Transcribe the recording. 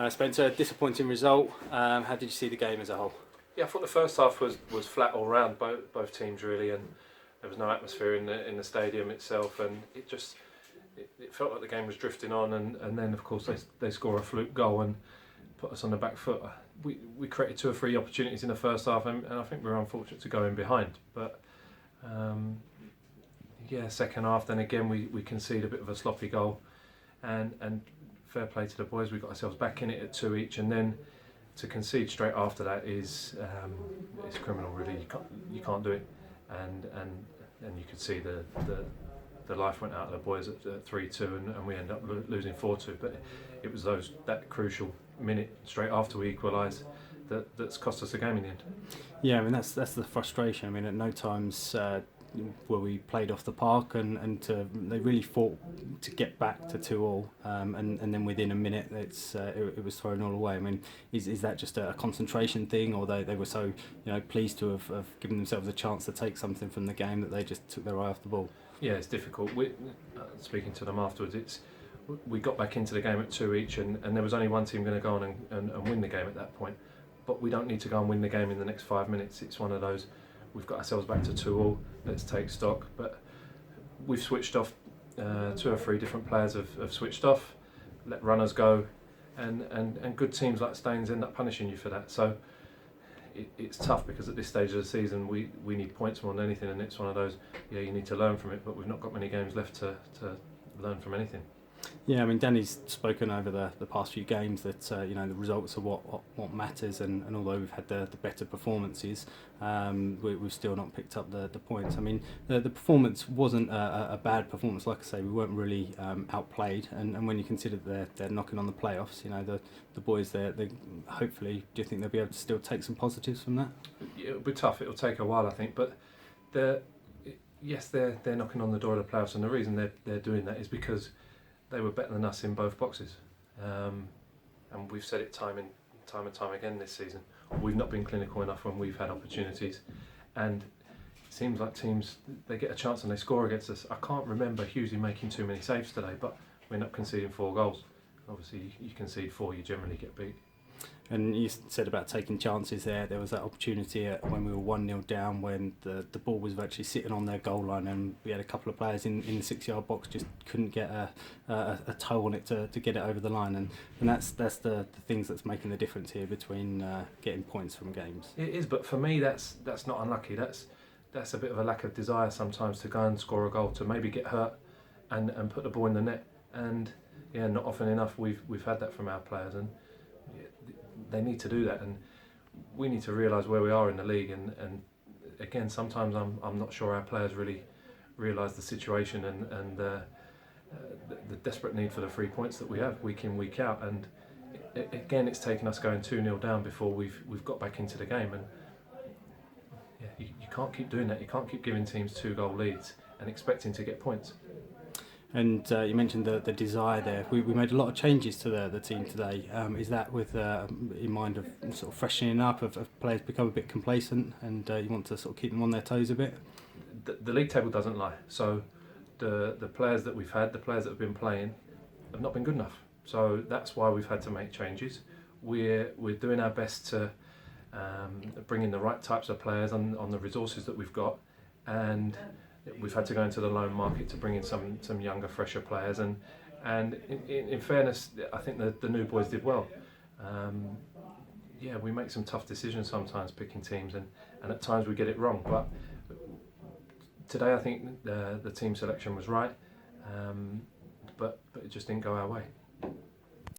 Spencer, disappointing result. How did you see the game as a whole? Yeah, I thought the first half was flat all round, both teams really, and there was no atmosphere in the stadium itself, and it felt like the game was drifting on, and then of course they score a fluke goal and put us on the back foot. We created 2 or 3 opportunities in the first half, and I think we were unfortunate to go in behind. But second half, then again we conceded a bit of a sloppy goal, and fair play to the boys, we got ourselves back in it at 2 each, and then to concede straight after that is criminal really. You can't do it, and you could see the life went out of the boys at 3-2, and we ended up losing 4-2. But it was that crucial minute straight after we equalised that's cost us the game in the end. Yeah, I mean that's the frustration. I mean at no times where we played off the park, and they really fought to get back to 2-2, and then within a minute it was thrown all away. I mean, is that just a concentration thing, or they were so pleased to have given themselves a chance to take something from the game that they just took their eye off the ball? Yeah, it's difficult. Speaking to them afterwards, we got back into the game at 2 each, and there was only one team going to go on and win the game at that point. But we don't need to go and win the game in the next 5 minutes. It's one of those, we've got ourselves back to 2-2, let's take stock. But we've switched off, 2 or 3 different players have switched off, let runners go, and good teams like Staines end up punishing you for that. So it's tough, because at this stage of the season we need points more than anything, and it's one of those, you need to learn from it, but we've not got many games left to learn from anything. Yeah, I mean Danny's spoken over the past few games that the results are what matters, and although we've had the better performances, we've still not picked up the points. I mean the performance wasn't a bad performance. Like I say, we weren't really outplayed, and when you consider they're knocking on the playoffs, the boys they hopefully, do you think they'll be able to still take some positives from that? It'll be tough. It'll take a while, I think, but they're knocking on the door of the playoffs, and the reason they're doing that is because they were better than us in both boxes, and we've said it time and time again this season. We've not been clinical enough when we've had opportunities, and it seems like teams, they get a chance and they score against us. I can't remember Hughes making too many saves today, but we're not conceding 4 goals. Obviously, you concede 4, you generally get beat. And you said about taking chances there. There was that opportunity when we were 1-0 down, when the ball was virtually sitting on their goal line, and we had a couple of players in the 6-yard box, just couldn't get a toe on it to get it over the line, and that's the things that's making the difference here between getting points from games. It is, but for me that's not unlucky. That's a bit of a lack of desire sometimes to go and score a goal, to maybe get hurt and put the ball in the net, and not often enough we've had that from our players, and they need to do that, and we need to realise where we are in the league, and again sometimes I'm not sure our players really realise the situation and the desperate need for the 3 points that we have week in, week out, and again it's taken us going 2-0 down before we've got back into the game, and you can't keep doing that. You can't keep giving teams 2-goal leads and expecting to get points. And you mentioned the desire there. We made a lot of changes to the team today. Is that with in mind of sort of freshening up, of players become a bit complacent, and you want to sort of keep them on their toes a bit? The league table doesn't lie. So the players that we've had, the players that have been playing, have not been good enough. So that's why we've had to make changes. We're doing our best to bring in the right types of players on the resources that we've got, and we've had to go into the loan market to bring in some younger, fresher players, and in fairness, I think the new boys did well. We make some tough decisions sometimes picking teams, and at times we get it wrong, but today I think the team selection was right, but it just didn't go our way.